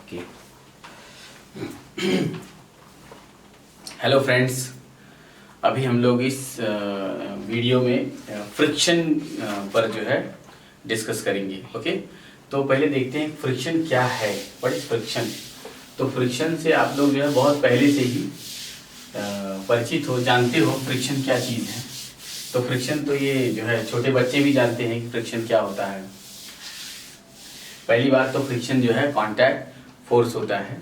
Okay. Hello friends, अभी हम लोग इस वीडियो में फ्रिक्शन पर जो है डिस्कस करेंगे। ओके, तो पहले देखते हैं फ्रिक्शन क्या है, व्हाट इज फ्रिक्शन। तो फ्रिक्शन से आप लोग जो है बहुत पहले से ही परिचित हो, जानते हो फ्रिक्शन क्या चीज़ है। तो फ्रिक्शन तो ये जो है छोटे बच्चे भी जानते हैं कि फ्रिक्शन क्या होता है। पहली बात तो फ्रिक्शन जो है कांटेक्ट फोर्स होता है।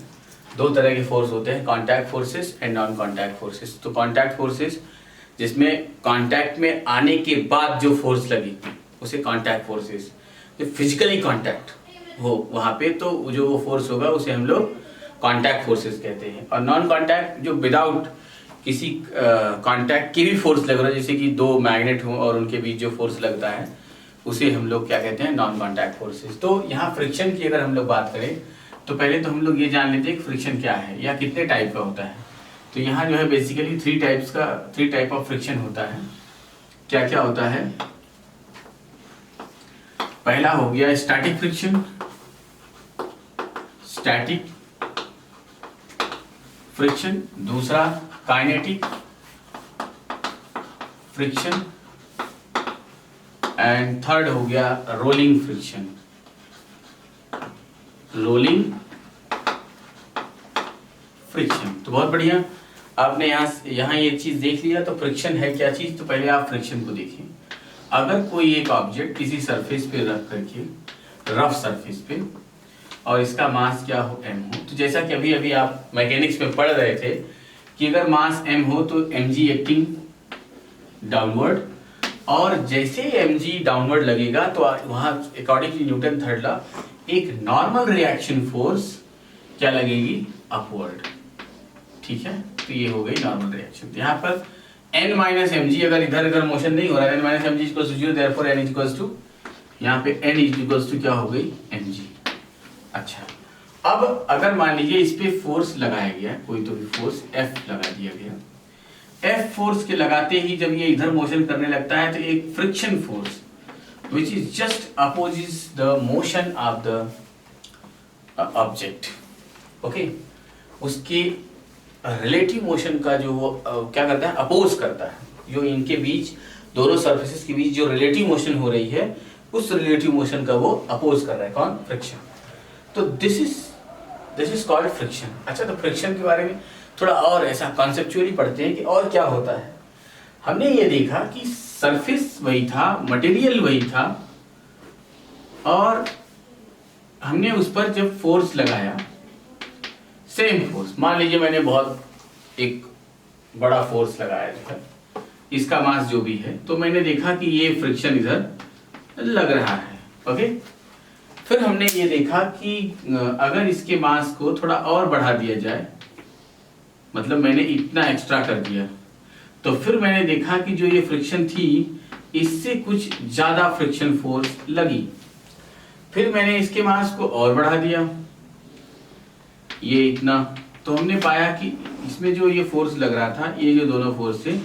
दो तरह के फोर्स होते हैं, contact forces and non contact forces. तो कांटेक्ट फोर्सेस जिसमें कांटेक्ट में आने के बाद जो फोर्स लगी उसे कांटेक्ट फोर्सेस। जो फिजिकली कांटेक्ट हो वहाँ पे तो जो वो फोर्स होगा उसे हम लोग कांटेक्ट फोर्सेस कहते हैं। और नॉन कांटेक्ट जो विदाउट किसी कांटेक्ट की भी फोर्स लग रहा है, जैसे कि दो मैग्नेट हो और उनके बीच जो फोर्स लगता है उसे हम लोग क्या कहते हैं, नॉन कांटेक्ट फोर्सेस। तो यहाँ फ्रिक्शन की अगर हम लोग बात करें तो पहले तो हम लोग ये जान लेते हैं कि फ्रिक्शन क्या है या कितने टाइप का होता है। तो यहाँ जो है basically three type of friction होता है। क्या क्या होता है? पहला हो गया स्टैटिक फ्रिक्शन, स्टैटिक फ्रिक्शन। दूसरा काइनेटिक फ्रिक्शन एंड थर्ड हो गया रोलिंग फ्रिक्शन, रोलिंग फ्रिक्शन। तो बहुत बढ़िया, आपने यहाँ ये चीज देख लिया। तो फ्रिक्शन है क्या चीज, तो पहले आप फ्रिक्शन को देखिए। अगर कोई एक ऑब्जेक्ट किसी सरफेस पे रख करके, रफ सरफेस पे, और इसका मास क्या हो, m हो, तो जैसा कि अभी अभी आप मैकेनिक्स में पढ़ रहे थे कि अगर मास m हो तो mg एक्टिंग डाउनवर्ड, और जैसे mg डाउनवर्ड लगेगा तो वहां according to Newton third law एक नॉर्मल रिएक्शन फोर्स क्या लगेगी, अपवर्ड। ठीक है, तो ये हो गई नॉर्मल रिएक्शन। तो यहाँ पर n माइनस एम जी, अगर इधर इधर मोशन नहीं हो रहा है, n minus m g equals to 0, therefore n equals to, यहाँ पे n इक्वल्स टू क्या हो गई, mg। अच्छा, अब अगर मान लीजिए इस पे फोर्स लगाया गया, कोई तो भी फोर्स F लगा दिया गया। F फोर्स के लगाते ही जब ये इधर मोशन करने लगता है तो एक friction force which is just opposes the motion of the object, okay, उसके रिलेटिव मोशन का जो वो क्या करता है, अपोज करता है। जो इनके बीच, दोनों सरफेसेस के बीच जो रिलेटिव मोशन हो रही है उस रिलेटिव मोशन का वो अपोज कर रहा है, कौन, फ्रिक्शन। तो दिस इज कॉल्ड फ्रिक्शन। अच्छा, तो फ्रिक्शन के बारे में थोड़ा और ऐसा कॉन्सेप्चुअली पढ़ते हैं कि और क्या होता है। हमने ये देखा कि सरफेस वही था, मटेरियल वही था, और हमने उस पर जब फोर्स लगाया, सेम फोर्स, मान लीजिए मैंने बहुत एक बड़ा फोर्स लगाया जो है, इसका मास जो भी है, तो मैंने देखा कि ये फ्रिक्शन इधर लग रहा है। ओके, फिर हमने ये देखा कि अगर इसके मास को थोड़ा और बढ़ा दिया जाए, मतलब मैंने इतना एक्स्ट्रा कर दिया, तो फिर मैंने देखा कि जो ये फ्रिक्शन थी इससे कुछ ज्यादा फ्रिक्शन फोर्स लगी। फिर मैंने इसके मास को और बढ़ा दिया, ये इतना, तो हमने पाया कि इसमें जो ये फोर्स लग रहा था, ये जो दोनों फोर्स थे,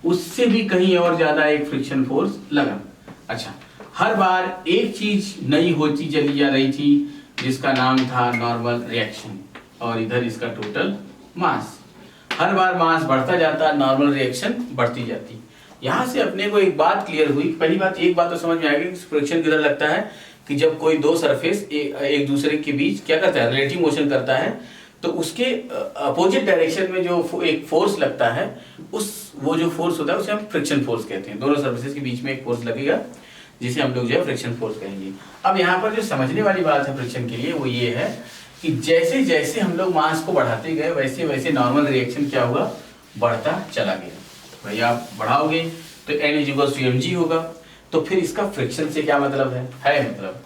उससे भी कहीं और ज्यादा एक फ्रिक्शन फोर्स लगा। अच्छा, हर बार एक चीज नई होती चली जा रही थी जिसका नाम था नॉर्मल रिएक्शन, और इधर इसका टोटल मास। हर बार मास बढ़ता जाता, नॉर्मल रिएक्शन बढ़ती जाती। यहाँ से अपने को एक बात क्लियर हुई। पहली बात, एक बात तो समझ में आ गई, फ्रिक्शन किधर लगता है कि जब कोई दो सरफेस एक दूसरे के बीच क्या करता है, रिलेटिव मोशन करता है, तो उसके अपोजिट डायरेक्शन में जो एक फोर्स लगता है, वो जो फोर्स होता है उसे हम फ्रिक्शन फोर्स कहते हैं। दोनों सरफेसेस के बीच में एक फोर्स लगेगा जिसे हम लोग जो है फ्रिक्शन फोर्स कहेंगे। अब यहाँ पर जो समझने वाली बात है फ्रिक्शन के लिए वो ये है कि जैसे जैसे हम लोग मास को बढ़ाते गए वैसे वैसे नॉर्मल रिएक्शन क्या हुआ, बढ़ता चला गया। भाई आप बढ़ाओगे तो n इक्वल्स टू mg होगा। तो फिर इसका फ्रिक्शन से क्या मतलब है मतलब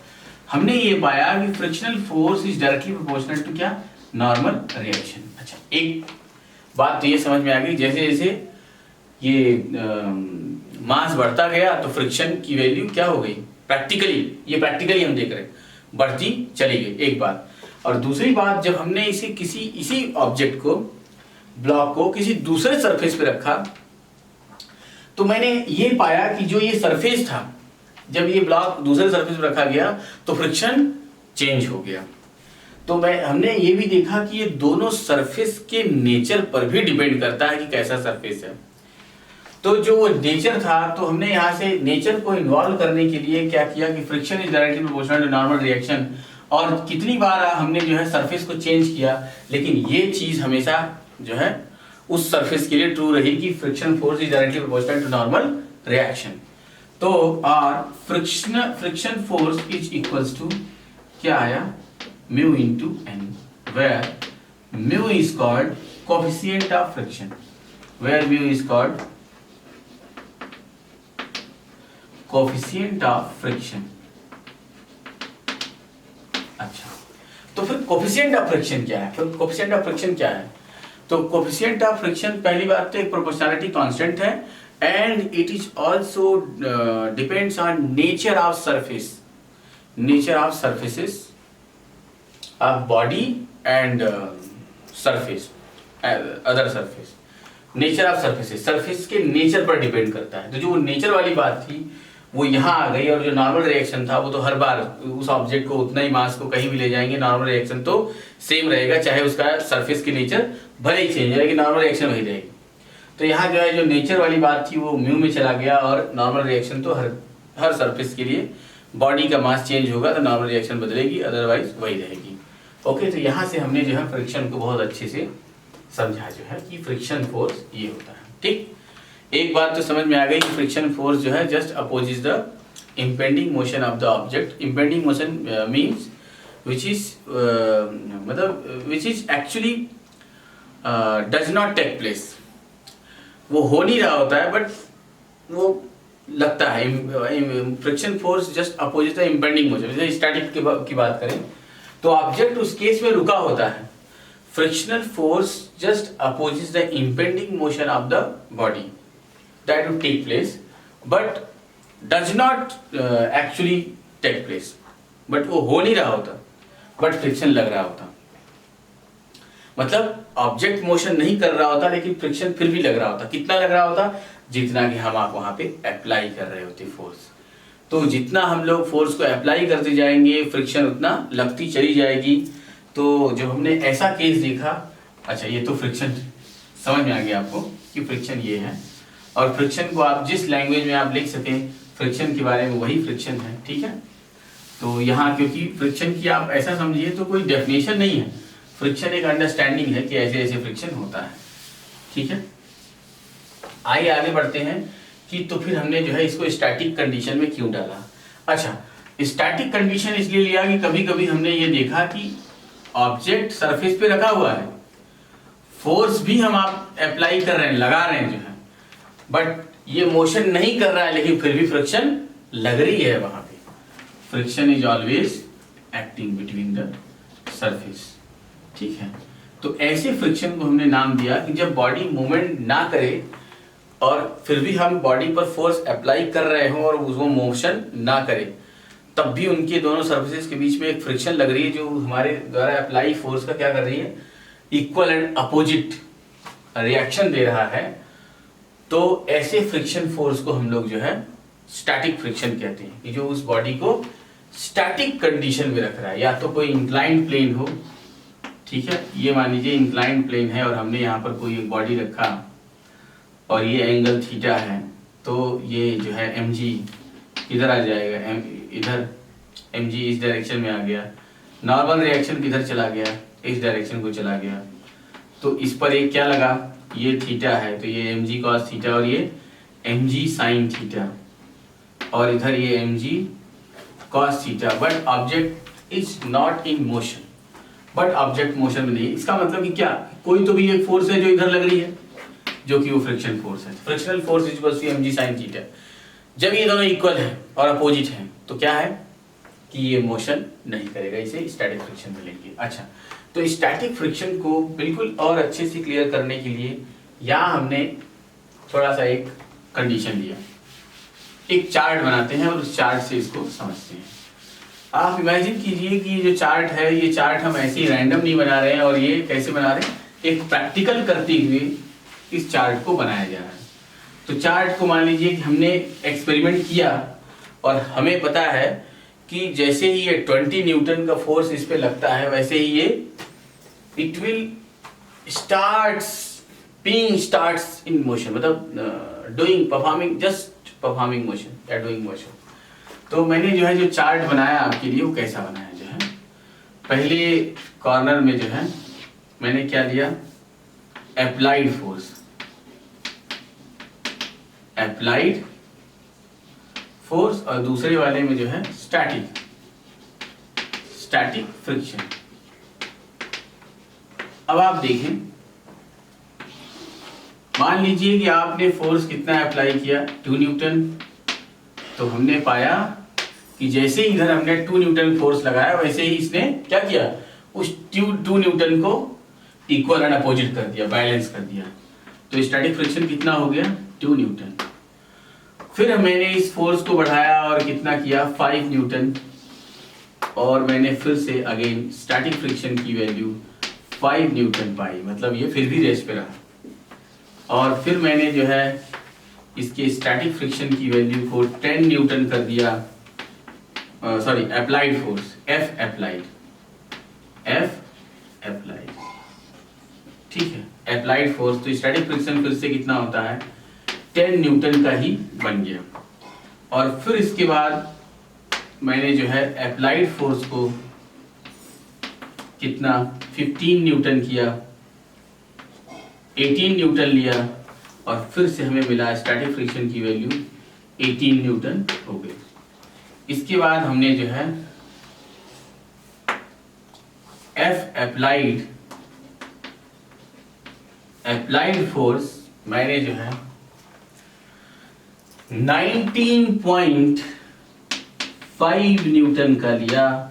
हमने ये पाया कि frictional force is directly proportional to क्या, नॉर्मल रिएक्शन। अच्छा, एक बात तो ये समझ में आ गई, जैसे जैसे ये मास बढ़ता गया तो फ्रिक्शन की वैल्यू क्या हो गई, प्रैक्टिकली हम देख रहे हैं, बढ़ती चली गई, एक बात। और दूसरी बात, जब हमने इसी ऑब्जेक्ट को, ब्लॉक को किसी दूसरे सरफेस पे रखा, तो मैंने ये पाया कि जो ये सरफेस था, जब ये ब्लॉक दूसरे सरफेस पे रखा गया तो फ्रिक्शन चेंज हो गया। तो हमने ये भी देखा कि ये दोनों सरफेस के नेचर पर भी डिपेंड करता है कि कैसा सरफेस है। तो जो वो नेचर था, तो हमने यहाँ से नेचर को इन्वॉल्व करने के लिए क्या किया कि friction is directly proportional to normal reaction, और कितनी बार हमने जो है सरफेस को चेंज किया, लेकिन ये चीज हमेशा जो है उस सरफेस के लिए ट्रू रही कि friction force is directly proportional to normal reaction. तो और friction force is equals to क्या आया, mu into n, where mu is called coefficient of friction, where mu is called coefficient of friction. अच्छा, तो फिर coefficient of friction क्या है? फिर कोएफिशिएंट ऑफ फ्रिक्शन क्या है? तो कोएफिशिएंट ऑफ फ्रिक्शन पहली बात तो एक प्रोपोर्शनैलिटी कांस्टेंट है, and it is also depends on nature of surface, nature of surfaces of body and surface, other surface, nature of surfaces, surface के नेचर पर डिपेंड करता है। तो जो नेचर वाली बात थी वो यहाँ आ गई, और जो नॉर्मल रिएक्शन था वो तो हर बार उस ऑब्जेक्ट को उतना ही मास को कहीं भी ले जाएंगे, नॉर्मल रिएक्शन तो सेम रहेगा, चाहे उसका सरफेस की नेचर भले ही चेंज हो, लेकिन नॉर्मल रिएक्शन वही रहेगी। तो यहाँ जो है जो नेचर वाली बात थी वो म्यू में चला गया, और नॉर्मल रिएक्शन तो हर सरफेस के लिए बॉडी का मास चेंज होगा तो नॉर्मल रिएक्शन बदलेगी, अदरवाइज वही रहेगी। ओके, तो यहाँ से हमने जो है फ्रिक्शन को बहुत अच्छे से समझा जो है कि फ्रिक्शन फोर्स ये होता है। ठीक, एक बात तो समझ में आ गई कि फ्रिक्शन फोर्स जो है just opposite the impending motion of the object. Impending motion means which is मतलब which is actually does not take place, वो हो नहीं रहा होता है बट वो लगता है। Friction force just opposite the impending motion. जैसे स्टैटिक की बात करें तो ऑब्जेक्ट उस केस में रुका होता है, frictional force just opposite the impending motion of the body that would take place but does not actually take place, but वो हो नहीं रहा होता but फ्रिक्शन लग रहा होता, मतलब ऑब्जेक्ट मोशन नहीं कर रहा होता लेकिन फ्रिक्शन फिर भी लग रहा होता। कितना लग रहा होता? जितना कि हम आप वहां पे अप्लाई कर रहे होते फोर्स। तो जितना हम लोग फोर्स को अप्लाई करते जाएंगे फ्रिक्शन उतना लगती चली जाएगी। तो जो हमने ऐसा केस देखा, अच्छा ये तो फ्रिक्शन समझ में आ गया आपको कि फ्रिक्शन ये है, और फ्रिक्शन को आप जिस लैंग्वेज में आप लिख सकें फ्रिक्शन के बारे में वही फ्रिक्शन है। ठीक है, तो यहाँ क्योंकि फ्रिक्शन की आप ऐसा समझिए तो कोई डेफिनेशन नहीं है, फ्रिक्शन एक अंडरस्टैंडिंग है कि ऐसे ऐसे फ्रिक्शन होता है। ठीक है, आइए आगे बढ़ते हैं कि तो फिर हमने जो है इसको स्टैटिक कंडीशन में क्यों डाला। अच्छा, स्टैटिक कंडीशन इसलिए लिया कि कभी कभी हमने ये देखा कि ऑब्जेक्ट सरफेस पे रखा हुआ है, फोर्स भी हम आप अप्लाई कर रहे हैं, लगा रहे हैं जो है, बट ये मोशन नहीं कर रहा है लेकिन फिर भी फ्रिक्शन लग रही है वहां पे। Friction is always acting between the surface. ठीक है, तो ऐसे फ्रिक्शन को हमने नाम दिया कि जब बॉडी मूवमेंट ना करे और फिर भी हम बॉडी पर फोर्स अप्लाई कर रहे हो और वो मोशन ना करे, तब भी उनके दोनों सर्फेसेस के बीच में एक फ्रिक्शन लग रही है जो हमारे द्वारा अप्लाई फोर्स का क्या कर रही है, इक्वल एंड अपोजिट रिएक्शन दे रहा है। तो ऐसे फ्रिक्शन फोर्स को हम लोग जो है स्टैटिक फ्रिक्शन कहते हैं, कि जो उस बॉडी को स्टैटिक कंडीशन में रख रहा है। या तो कोई इंक्लाइंड प्लेन हो, ठीक है, ये मान लीजिए इंक्लाइंड प्लेन है और हमने यहाँ पर कोई एक बॉडी रखा और ये एंगल थीटा है, तो ये जो है mg इधर आ जाएगा, इधर mg इस डायरेक्शन में आ गया, नॉर्मल रिएक्शन किधर चला गया, इस डायरेक्शन को चला गया। तो इस पर एक क्या लगा, ये थीटा है तो ये mg cos थीटा और ये mg sin थीटा, और इधर ये mg cos theta, but object is not in motion, but object motion में नहीं। इसका मतलब कि क्या, कोई तो भी एक फोर्स है जो इधर लग रही है जो कि वो फ्रिक्शन फोर्स है। Frictional force is equal to mg sin थीटा। जब ये दोनों इक्वल है और अपोजिट है तो क्या है कि ये मोशन नहीं करेगा, इसे स्टैटिक फ्रिक्शन बोलेंगे। अच्छा, तो स्टैटिक फ्रिक्शन को बिल्कुल और अच्छे से क्लियर करने के लिए यहाँ हमने थोड़ा सा एक कंडीशन लिया, एक चार्ट बनाते हैं और उस चार्ट से इसको समझते हैं। आप इमेजिन कीजिए कि ये जो चार्ट है, ये चार्ट हम ऐसे ही रैंडम नहीं बना रहे हैं, और ये कैसे बना रहे हैं, एक प्रैक्टिकल करते हुए इस चार्ट को बनाया जा रहा है। तो चार्ट को मान लीजिए कि हमने एक्सपेरिमेंट किया और हमें पता है कि जैसे ही ये 20 न्यूटन का फोर्स इस पे लगता है वैसे ही ये it will starts in motion, मतलब doing performing just performing motion या डूइंग मोशन। तो मैंने जो है जो चार्ट बनाया आपके लिए वो कैसा बनाया जो है, पहले कॉर्नर में जो है मैंने क्या लिया, अप्लाइड फोर्स और दूसरे वाले में जो है स्टैटिक फ्रिक्शन। अब आप देखें, मान लीजिए कि आपने फोर्स कितना अप्लाई किया 2 न्यूटन, तो हमने पाया कि जैसे ही इधर हमने 2 न्यूटन फोर्स लगाया वैसे ही इसने क्या किया, उस 2 न्यूटन को इक्वल एंड अपोजिट कर दिया, बैलेंस कर दिया। तो स्टैटिक फ्रिक्शन कितना हो गया 2 न्यूटन। फिर मैंने इस फोर्स को बढ़ाया और कितना किया 5 न्यूटन, और मैंने फिर से अगेन स्टैटिक फ्रिक्शन की वैल्यू 5 न्यूटन पाई, मतलब ये फिर भी रेस्ट पे रहा। और फिर मैंने जो है इसके स्टैटिक फ्रिक्शन की वैल्यू को 10 न्यूटन कर दिया, sorry applied force F applied, ठीक है, अप्लाइड फोर्स। तो स्टैटिक फ्रिक्शन फिर से कितना होता है 10 न्यूटन का ही बन गया। और फिर इसके बाद मैंने जो है अप्लाइड फोर्स को कितना 15 न्यूटन किया, 18 न्यूटन लिया, और फिर से हमें मिला स्टैटिक फ्रिक्शन की वैल्यू 18 न्यूटन हो गई। इसके बाद हमने जो है F अप्लाइड फोर्स मैंने जो है 19.5 न्यूटन का लिया।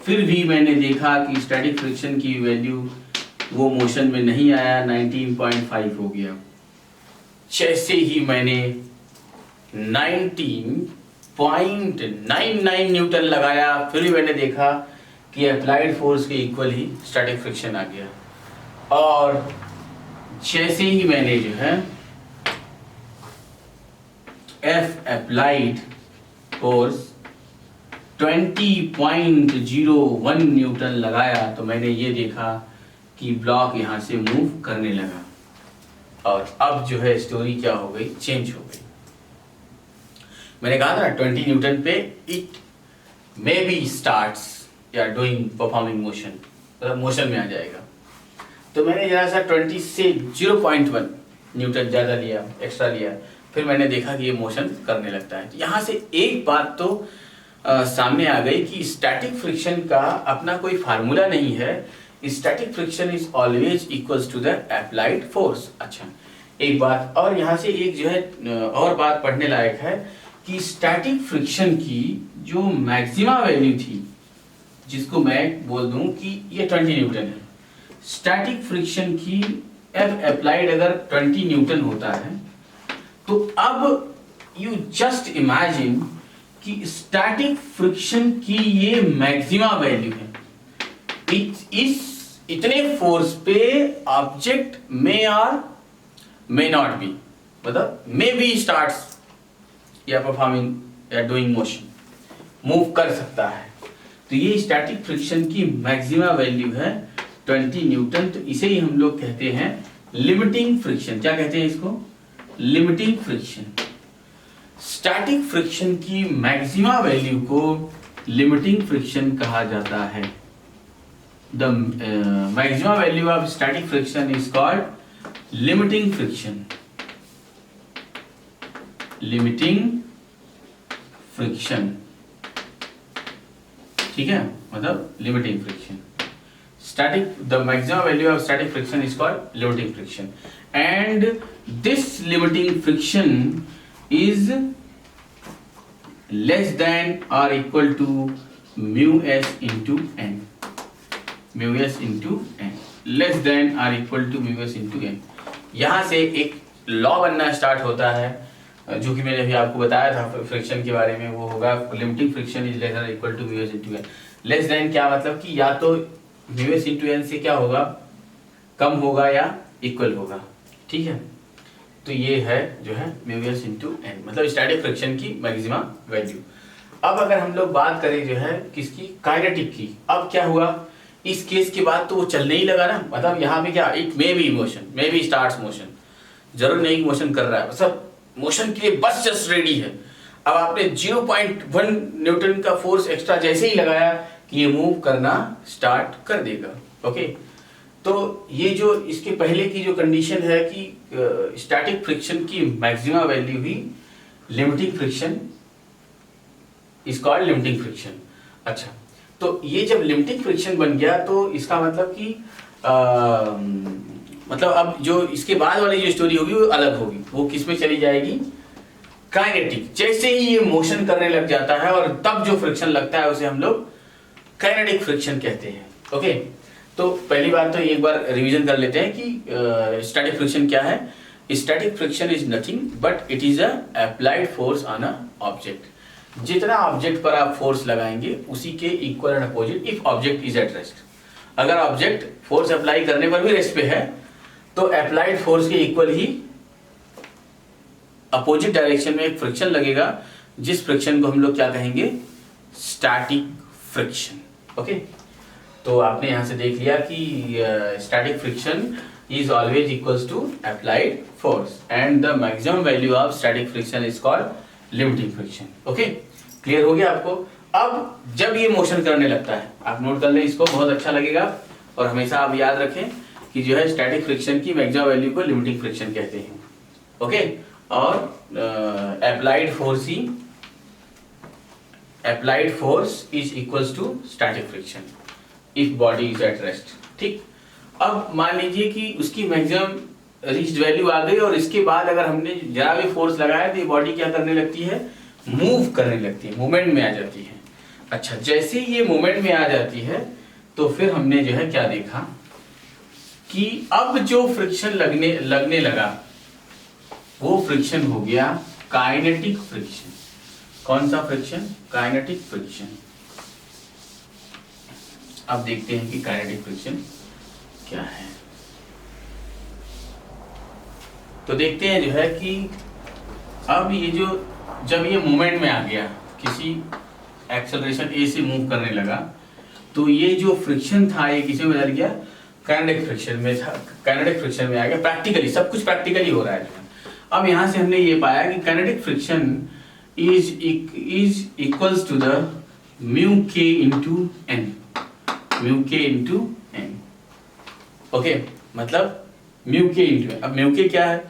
फिर भी मैंने देखा कि स्टैटिक फ्रिक्शन की वैल्यू वो मोशन में नहीं आया, 19.5 हो गया। जैसे ही मैंने 19.99 न्यूटन लगाया, फिर भी मैंने देखा कि अप्लाइड फोर्स के इक्वल ही स्टैटिक फ्रिक्शन आ गया। और जैसे ही मैंने जो है F अप्लाइड फोर्स 20.01 न्यूटन लगाया, तो मैंने ये देखा कि ब्लॉक यहां से मूव करने लगा। और अब जो है स्टोरी क्या हो गई, चेंज हो गई। मैंने कहा था 20 न्यूटन पे इट मे बी स्टार्ट्स या डूइंग परफॉर्मिंग मोशन, मतलब मोशन में आ जाएगा। तो मैंने जरा सा 20 से 0.1 न्यूटन ज़्यादा लिया, एक्स्ट्रा लिया, फिर मैंने देखा कि ये मोशन करने लगता है। यहाँ से एक बात तो सामने आ गई कि स्टैटिक फ्रिक्शन का अपना कोई फार्मूला नहीं है। Static friction is always equals to the applied force. अच्छा, एक बात और यहाँ से एक जो है और बात पढ़ने लायक है कि स्टैटिक फ्रिक्शन की जो मैक्सिमा वैल्यू थी, जिसको मैं बोल दूं कि ये 20 न्यूटन है, स्टैटिक फ्रिक्शन की F अप्लाइड अगर 20 न्यूटन होता है, तो अब यू जस्ट इमेजिन कि स्टैटिक फ्रिक्शन की ये मैक्सिमा वैल्यू है। इस इतने फोर्स पे ऑब्जेक्ट मे और मे नॉट बी, मतलब मे बी स्टार्ट्स या परफॉर्मिंग या डूइंग मोशन, मूव कर सकता है। तो ये स्टैटिक फ्रिक्शन की मैक्सिमा वैल्यू है 20 न्यूटन। तो इसे ही हम लोग कहते हैं लिमिटिंग फ्रिक्शन। क्या कहते हैं इसको? Limiting friction. स्टैटिक फ्रिक्शन की मैक्सिमा वैल्यू को लिमिटिंग फ्रिक्शन कहा जाता है। The maxima value of static friction is called limiting friction. Limiting friction, ठीक है, मतलब limiting friction. static the maximum value of static friction is called limiting friction, and this limiting friction is less than or equal to mu s into n, mu s into n, less than or equal to mu s into n। यहाँ से एक law बनना start होता है, जो कि मैंने अभी आपको बताया था फ्रिक्शन के बारे में। वो होगा limiting friction is less than equal to mu s into n। Less than क्या मतलब कि या तो mu s into n से क्या होगा, कम होगा या इक्वल होगा, ठीक है। तो ये है जो है mu s into n, मतलब स्टैटिक फ्रिक्शन की मैक्सिमा वैल्यू। अब अगर हम लोग बात करें जो है किसकी, काइनेटिक की, अब क्या हुआ इस केस के बाद, तो वो चलने ही लगा ना, मतलब यहाँ पे क्या, it may be motion, may be starts motion, जरूर नहीं मोशन कर रहा है, सब मोशन के लिए बस जस्ट रेडी है। अब आपने 0.1 न्यूटन का फोर्स एक्स्ट्रा जैसे ही लगाया कि ये मूव करना स्टार्ट कर देगा। ओके, तो ये जो इसके पहले की जो कंडीशन है कि स्टैटिक फ्रिक्शन की maximum value he limiting friction is called limiting friction. अच्छा, तो ये जब लिमिटिंग फ्रिक्शन बन गया तो इसका मतलब कि मतलब अब जो इसके बाद वाली जो स्टोरी होगी वो अलग होगी, वो किस में चली जाएगी, काइनेटिक। जैसे ही ये मोशन करने लग जाता है और तब जो फ्रिक्शन लगता है उसे हम लोग काइनेटिक फ्रिक्शन कहते हैं। ओके, तो पहली बात तो एक बार रिवीजन कर लेते हैं कि स्टैटिक फ्रिक्शन क्या है। Static friction is nothing but it is a applied force on a object. जितना ऑब्जेक्ट पर आप फोर्स लगाएंगे उसी के equal and opposite if object is at rest. अगर ऑब्जेक्ट फोर्स अप्लाई करने पर भी रेस्ट पे है तो अप्लाइड फोर्स के इक्वल ही अपोजिट डायरेक्शन में एक फ्रिक्शन लगेगा, जिस फ्रिक्शन को हम लोग क्या कहेंगे, स्टैटिक फ्रिक्शन। ओके, तो आपने यहां से देख लिया कि static friction is always equals to applied force and the maximum value of static friction is called limiting friction. Okay, clear हो गया आपको। अब जब ये मोशन करने लगता है, आप नोट कर लें इसको, बहुत अच्छा लगेगा, और हमेशा आप याद रखें कि जो है स्टैटिक फ्रिक्शन की मैक्सिमम वैल्यू को लिमिटिंग फ्रिक्शन कहते हैं। ओके, और applied force is equals to static friction if body is at rest. ठीक, अब मान लीजिए कि उसकी मैक्सिमम रीच्ड वैल्यू आ गई और इसके बाद अगर हमने जरा भी फोर्स लगाया तो ये बॉडी क्या करने लगती है, मूव करने लगती है, मूवमेंट में आ जाती है। अच्छा, जैसे ही ये मूवमेंट में आ जाती है तो फिर हमने जो है क्या देखा कि अब जो फ्रिक्शन लगने लगा वो फ्रिक्शन हो गया काइनेटिक फ्रिक्शन। कौन सा फ्रिक्शन, काइनेटिक फ्रिक्शन। अब देखते हैं कि काइनेटिक फ्रिक्शन क्या है। तो देखते हैं जो है कि अब ये जो जब ये मूवमेंट में आ गया, किसी एक्सेलरेशन ए से मूव करने लगा, तो ये जो फ्रिक्शन था ये किसी में बदल गया, काइनेटिक फ्रिक्शन में था, काइनेटिक फ्रिक्शन में आ गया। प्रैक्टिकली सब कुछ प्रैक्टिकली हो रहा है। अब यहां से हमने ये पाया कि kinetic friction is equals to the mu k into n, mu k into n. Okay, मतलब म्यू के इंटू एन। अब म्यू के क्या है,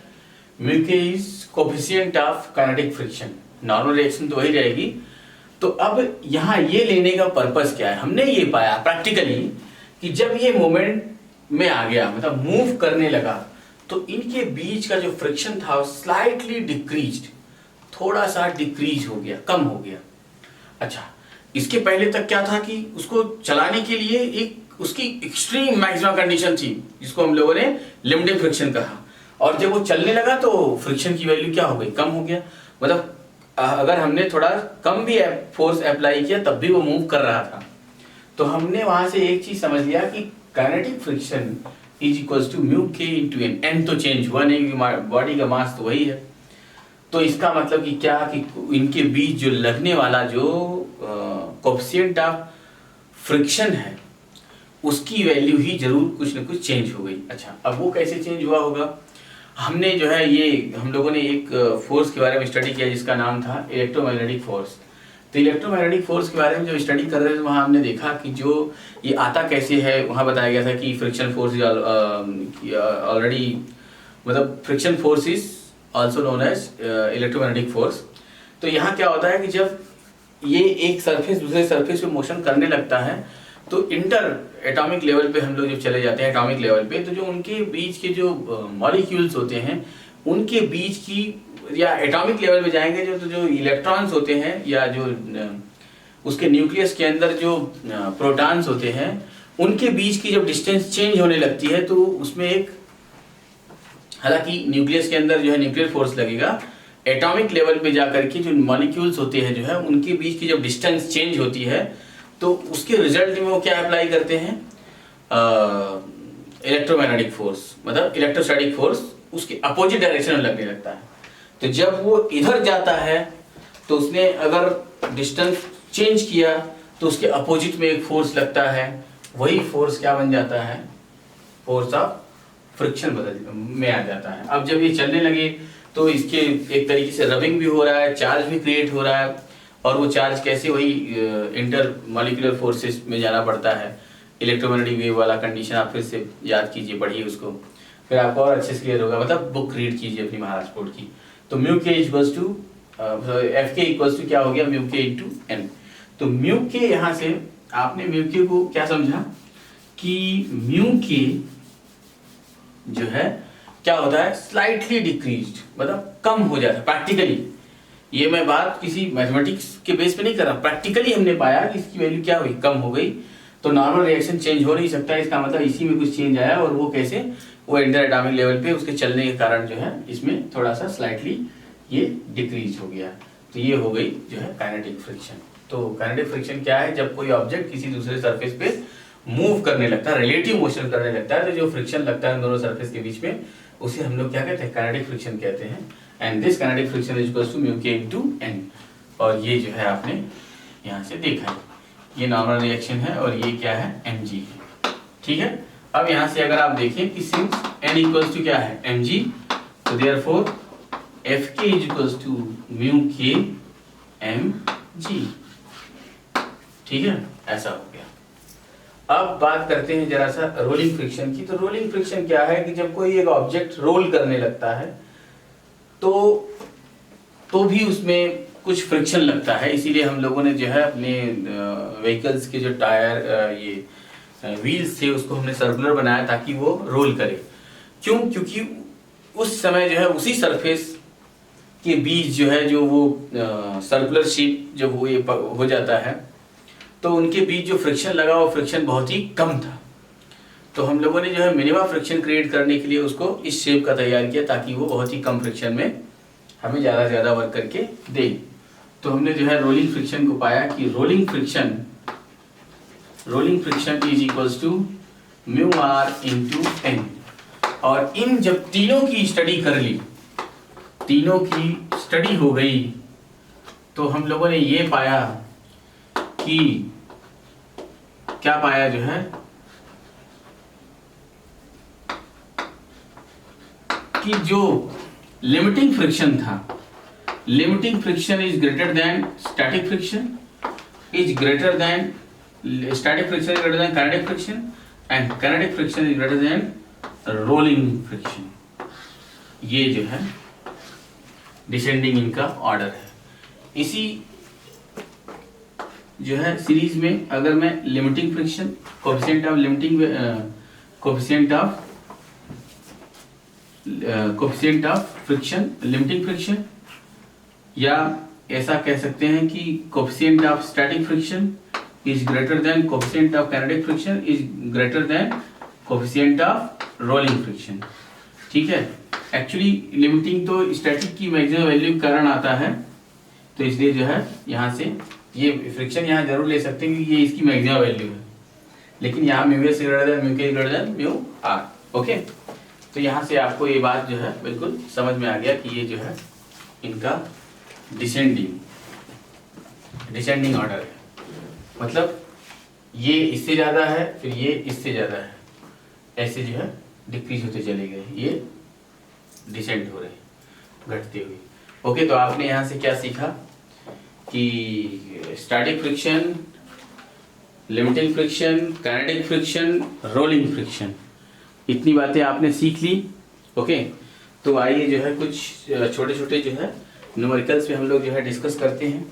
mu k is coefficient of kinetic friction, normal reaction तो वही रहेगी। तो अब यहाँ ये लेने का पर्पस क्या है, हमने ये पाया प्रैक्टिकली कि जब ये मोमेंट में आ गया, मतलब मूव करने लगा, तो इनके बीच का जो फ्रिक्शन था स्लाइटली डिक्रीज्ड, थोड़ा सा डिक्रीज हो गया, कम हो गया। अच्छा, इसके पहले तक क्या था कि उसको चलाने के लिए एक उसकी एक्सट्रीम मैक्सिमम कंडीशन थी जिसको हम लोगों ने लिमिटिंग फ्रिक्शन कहा, और जब वो चलने लगा तो फ्रिक्शन की वैल्यू क्या हो गई, कम हो गया। मतलब अगर हमने थोड़ा कम भी फोर्स अप्लाई किया तब भी वो मूव कर रहा था। तो हमने वहां से एक चीज समझ लिया कि kinetic friction is equals to mu k into n. N तो चेंज हुआ नहीं, बॉडी का मास तो वही है। तो इसका मतलब कि क्या कि इनके बीच जो लगने वाला जो कोएफिशिएंट ऑफ फ्रिक्शन है उसकी वैल्यू ही जरूर कुछ न कुछ चेंज हो गई। अच्छा, अब वो कैसे चेंज हुआ होगा, हमने जो है ये हम लोगों ने एक फोर्स के बारे में स्टडी किया जिसका नाम था इलेक्ट्रोमैग्नेटिक फोर्स। तो इलेक्ट्रोमैग्नेटिक फोर्स के बारे में जब स्टडी कर रहे थे वहाँ हमने देखा कि जो ये आता कैसे है, वहाँ बताया गया था कि फ्रिक्शन फोर्स इज ऑलरेडी, मतलब friction force is also known as electromagnetic force. तो यहाँ क्या होता है कि जब ये एक सरफेस दूसरे सरफेस पे मोशन करने लगता है तो इंटर एटॉमिक लेवल पे हम लोग जब चले जाते हैं एटॉमिक लेवल पे, तो जो उनके बीच के जो मॉलिक्यूल्स होते हैं उनके बीच की, या एटॉमिक लेवल पे जाएंगे तो जो इलेक्ट्रॉन्स होते हैं या जो उसके न्यूक्लियस के अंदर जो प्रोटॉन्स होते हैं उनके बीच की जब डिस्टेंस चेंज होने लगती है तो उसमें एक, हालांकि न्यूक्लियस के अंदर जो है न्यूक्लियर फोर्स लगेगा, एटॉमिक लेवल पे जाकर के जो मॉलिक्यूल्स होते हैं जो है उनके बीच की जब डिस्टेंस चेंज होती है तो उसके रिजल्ट में वो क्या अप्लाई करते हैं, इलेक्ट्रोमैग्नेटिक फोर्स, मतलब इलेक्ट्रोस्टैटिक फोर्स उसके अपोजिट डायरेक्शन में लगने लगता है। तो जब वो इधर जाता है तो उसने अगर डिस्टेंस चेंज किया तो उसके अपोजिट में एक फोर्स लगता है, वही फोर्स क्या बन जाता है, फोर्स ऑफ फ्रिक्शन में आ जाता है। अब जब ये चलने लगे तो इसके एक तरीके से रबिंग भी हो रहा है, चार्ज भी क्रिएट हो रहा है, और वो चार्ज कैसे, वही इंटर मॉलिक्यूलर फोर्सेस में जाना पड़ता है। इलेक्ट्रोमैग्नेटिक वेव वाला कंडीशन आप फिर से याद कीजिए, पढ़िए उसको, फिर आपको और अच्छे से क्लियर होगा। मतलब बुक रीड कीजिए अपनी महाराष्ट्र बोर्ड की। तो म्यू के इक्वल्स टू एफ के इक्वल्स टू क्या हो गया, म्यू के इंटू एन। तो म्यू के यहाँ से आपने म्यू के को क्या समझा कि म्यू के जो है क्या होता है, स्लाइटली डिक्रीज्ड, मतलब कम हो जाता है प्रैक्टिकली। ये मैं बात किसी मैथमेटिक्स के बेस पे नहीं कर रहा, प्रैक्टिकली हमने पाया कि इसकी वैल्यू क्या हुई, कम हो गई। तो नॉर्मल रिएक्शन चेंज हो नहीं सकता, इसका मतलब इसी में कुछ चेंज आया, और वो कैसे, वो इंटर एटॉमिक लेवल पे उसके चलने के कारण जो है इसमें थोड़ा सा स्लाइटली ये डिक्रीज हो गया। तो ये हो गई जो है काइनेटिक फ्रिक्शन। तो काइनेटिक फ्रिक्शन क्या है, जब कोई ऑब्जेक्ट किसी दूसरे सरफेस पे मूव करने लगता है, रिलेटिव मोशन करने लगता है, तो जो फ्रिक्शन लगता है दोनों सरफेस के बीच में, उसे हम लोग क्या कहते हैं, काइनेटिक फ्रिक्शन कहते हैं। And this kinetic friction is equals to mu k into n. और ये जो है आपने यहाँ से देखा है, ये नॉर्मल रिएक्शन है और ये क्या है, एम जी है। ठीक है, अब यहाँ से अगर आप देखें कि सिंस एन इक्वल्स टू क्या है, एम जी, तो therefore F k is equals to mu k m जी। ठीक है, ऐसा हो गया। अब बात करते हैं जरा सा रोलिंग फ्रिक्शन की। तो रोलिंग फ्रिक्शन क्या है कि जब कोई एक ऑब्जेक्ट रोल करने लगता है तो भी उसमें कुछ फ्रिक्शन लगता है। इसीलिए हम लोगों ने जो है अपने व्हीकल्स के जो टायर ये व्हील्स थे उसको हमने सर्कुलर बनाया ताकि वो रोल करे। क्यों? क्योंकि उस समय जो है उसी सरफेस के बीच जो है जो वो सर्कुलर शेप जब वो ये हो जाता है तो उनके बीच जो फ्रिक्शन लगा वो फ्रिक्शन बहुत ही कम था। तो हम लोगों ने जो है मिनिमम फ्रिक्शन क्रिएट करने के लिए उसको इस शेप का तैयार किया ताकि वो बहुत ही कम फ्रिक्शन में हमें ज़्यादा से ज़्यादा वर्क करके दे। तो हमने जो है रोलिंग फ्रिक्शन को पाया कि rolling friction is equals to mu r into n. और इन जब तीनों की स्टडी कर ली, तीनों की स्टडी हो गई, तो हम लोगों ने ये पाया कि क्या पाया जो है कि जो लिमिटिंग फ्रिक्शन था, limiting friction is greater than static friction, is greater than static friction is greater than kinetic friction, and kinetic friction is greater than rolling friction. ये जो है डिसेंडिंग इनका ऑर्डर है। इसी जो है सीरीज में अगर मैं limiting friction, coefficient of limiting, coefficient of friction, limiting friction, या ऐसा कह सकते हैं कि coefficient of static friction is greater than coefficient of kinetic friction is greater than coefficient of rolling friction. ठीक है, एक्चुअली लिमिटिंग तो स्टैटिक की मैक्सिमम वैल्यू के कारण आता है, तो इसलिए जो है यहाँ से ये फ्रिक्शन यहाँ जरूर ले सकते हैं क्योंकि ये इसकी मैक्सिमम वैल्यू है, लेकिन यहाँ mu s greater than mu k greater than mu r. Okay, तो यहाँ से आपको ये बात जो है बिल्कुल समझ में आ गया कि ये जो है इनका डिसेंडिंग ऑर्डर है। मतलब ये इससे ज़्यादा है, फिर ये इससे ज़्यादा है, ऐसे जो है डिक्रीज होते चले गए, ये डिसेंड हो रहे, घटते हुए। ओके, तो आपने यहाँ से क्या सीखा कि static friction, limiting friction, kinetic friction, rolling friction, इतनी बातें आपने सीख ली। ओके, तो आइए जो है कुछ छोटे छोटे जो है न्यूमेरिकल्स पे हम लोग जो है डिस्कस करते हैं।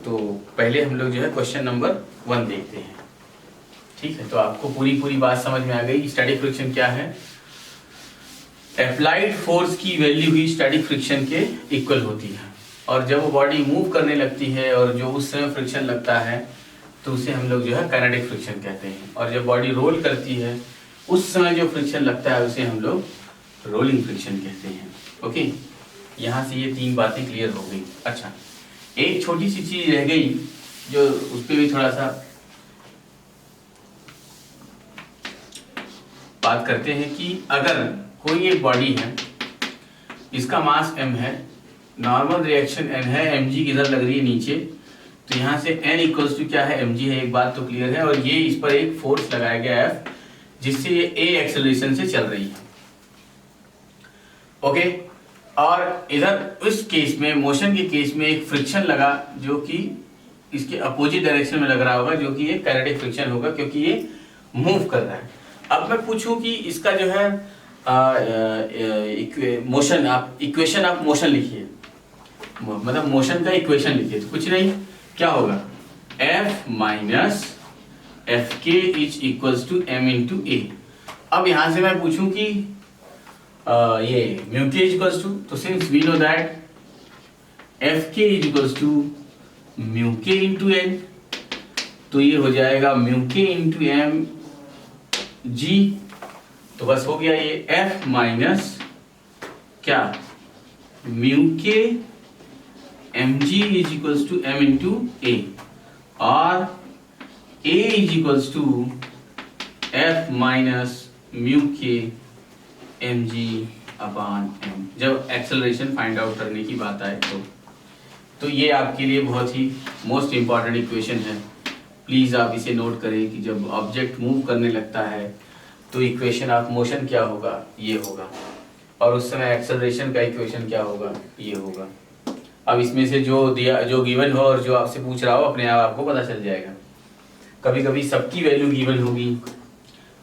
तो पहले हम लोग जो है क्वेश्चन नंबर 1 देखते हैं। ठीक है, तो आपको पूरी बात समझ में आ गई। स्टैटिक फ्रिक्शन क्या है, अप्लाइड फोर्स की वैल्यू ही स्टैटिक फ्रिक्शन के इक्वल होती है, और जब वो बॉडी मूव करने लगती है और जो उस समय फ्रिक्शन लगता है तो उसे हम लोग जो है काइनेटिक फ्रिक्शन कहते हैं, और जब बॉडी रोल करती है उस समय जो फ्रिक्शन लगता है उसे हम लोग रोलिंग फ्रिक्शन कहते हैं। ओके, यहाँ से ये 3 बातें क्लियर हो गई। अच्छा, एक छोटी सी चीज रह गई जो उस पर भी थोड़ा सा बात करते हैं कि अगर कोई एक बॉडी है, इसका मास m है, नॉर्मल रिएक्शन n है, mg किधर लग रही है नीचे, तो यहाँ से n इक्वल्स टू क्या है, mg है, एक बात तो क्लियर है। और ये इस पर एक फोर्स लगाया गया F, जिससे ये a एक्सेलरेशन से चल रही है। ओके, और इधर उस केस में, मोशन के केस में एक फ्रिक्शन लगा जो कि इसके अपोजिट डायरेक्शन में लग रहा होगा, जो कि ये काइनेटिक फ्रिक्शन होगा, क्योंकि ये मूव कर रहा है। अब मैं पूछूं कि इसका जो है मोशन, आप इक्वेशन, आप मोशन लिखिए, मतलब मोशन का इक्वेशन लिखिए, तो कुछ नहीं, क्या होगा, F minus f k is equals to m into a. अब यहां से मैं पूछूं कि ये mu k is equals to, तो since we know that f k is equals to mu k into n, तो ये हो जाएगा mu k into M G. तो बस हो गया ये F माइनस क्या, mu k m g is equals to m into a, और A is equals to F minus mu k m g upon m, जब एक्सेलरेशन फाइंड आउट करने की बात आए तो ये आपके लिए बहुत ही मोस्ट इम्पॉर्टेंट इक्वेशन है। प्लीज़ आप इसे नोट करें कि जब ऑब्जेक्ट मूव करने लगता है तो इक्वेशन ऑफ मोशन क्या होगा, ये होगा, और उस समय एक्सेलरेशन का इक्वेशन क्या होगा, ये होगा। अब इसमें से जो दिया, जो गिवन हो और जो आपसे पूछ रहा हो, अपने आप आपको पता चल जाएगा। कभी कभी सबकी वैल्यू गिवन होगी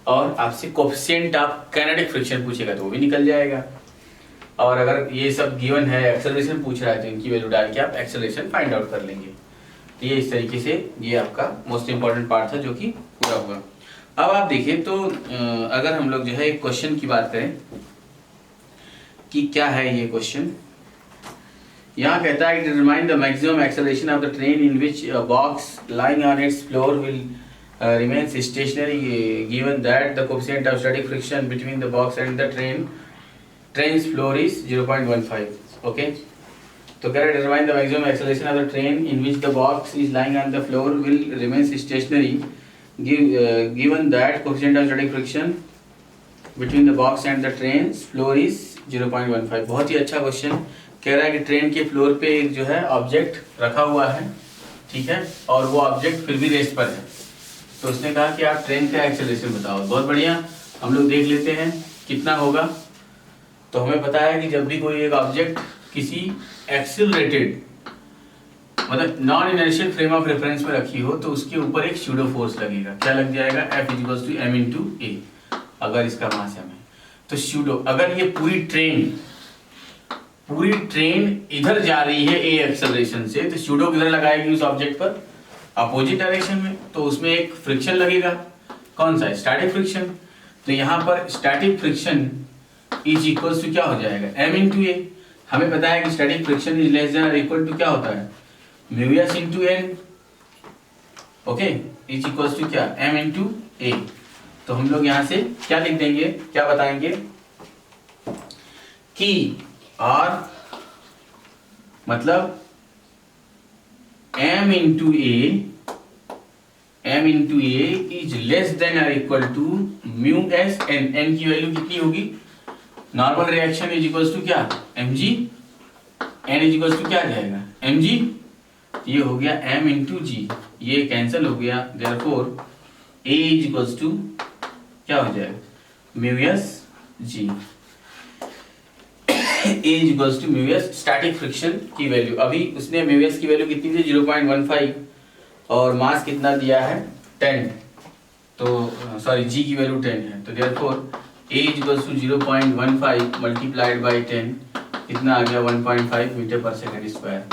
और आपसे कोफिशिएंट ऑफ काइनेटिक फ्रिक्शन पूछेगा तो वो भी निकल जाएगा, और अगर ये सब गिवन है, एक्सेलरेशन पूछ रहा है, तो इनकी वैल्यू डाल के आप एक्सेलरेशन फाइंड आउट कर लेंगे। तो ये इस तरीके से ये आपका मोस्ट इंपॉर्टेंट पार्ट था जो कि पूरा हुआ। अब आप देखिए तो अगर हम लोग जो है एक क्वेश्चन की बात करें कि क्या है ये क्वेश्चन, यहाँ कहता है determine the maximum acceleration of the train in which box lying on it's floor will remains stationary given that the coefficient of static friction between the box and the train's floor is 0.15. okay, तो कह रहे determine the maximum acceleration of the train in which the box is lying on the floor will remains stationary given that coefficient of static friction between the box and the train's floor is 0.15। बहुत ही अच्छा question. कह रहा है कि train के floor पे एक जो है ऑब्जेक्ट रखा हुआ है, ठीक है, और वो ऑब्जेक्ट फिर भी रेस्ट पर है। तो उसने कहा कि आप ट्रेन का एक्सेलरेशन बताओ। बहुत बढ़िया, हम लोग देख लेते हैं कितना होगा। तो हमें पता है कि जब भी कोई एक ऑब्जेक्ट किसी एक्सेलरेटेड, मतलब non inertial frame of reference में रखी हो, तो उसके ऊपर एक स्यूडो फोर्स लगेगा। क्या लग जाएगा, F equals to m into a, अगर इसका मास m है तो स्यूडो, अगर ये पूरी ट्रेन इधर जा रही है a एक्सेलरेशन से, तो स्यूडो किधर लगाएगी उस ऑब्जेक्ट पर, अपोजिट डायरेक्शन में, तो उसमें एक फ्रिक्शन लगेगा। कौन सा, स्टैटिक फ्रिक्शन। तो यहाँ पर static friction is equals to क्या हो जाएगा, m इंटू ए। हमें पता है कि static friction is less than और इक्वल टू क्या होता है, mu s into n, okay, is equals to क्या, m इंटू ए। तो हम लोग यहाँ से क्या लिख देंगे, क्या बताएंगे कि R मतलब m into a is less than और equal to mu s n. N की वैल्यू कितनी होगी, normal reaction is equals to क्या, mg, n is equals to क्या आ जाएगा, mg। ये हो गया m इंटू जी, ये कैंसिल हो गया, therefore a is equals to क्या हो जाएगा, mu s g. A is equals to mu s, static friction की वैल्यू। अभी उसने म्यू एस की वैल्यू कितनी थी, 0.15, और मास कितना दिया है, 10, तो सॉरी जी की वैल्यू 10 है, तो therefore A is equals to 0.15 multiplied by 10 कितना आ गया, 1.5 मीटर पर सेकंड स्क्वायर।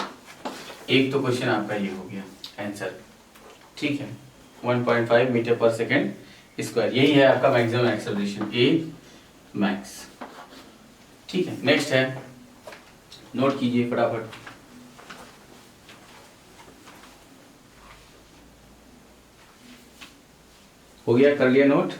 एक तो क्वेश्चन आपका ये हो गया आंसर, ठीक है, 1.5 मीटर पर सेकंड स्क्वायर, यही है आपका मैक्सिमम एक्सेलरेशन, A मैक्स। ठीक है, नेक्स्ट है, नोट कीजिए फटाफट। हो गया, कर लिया नोट।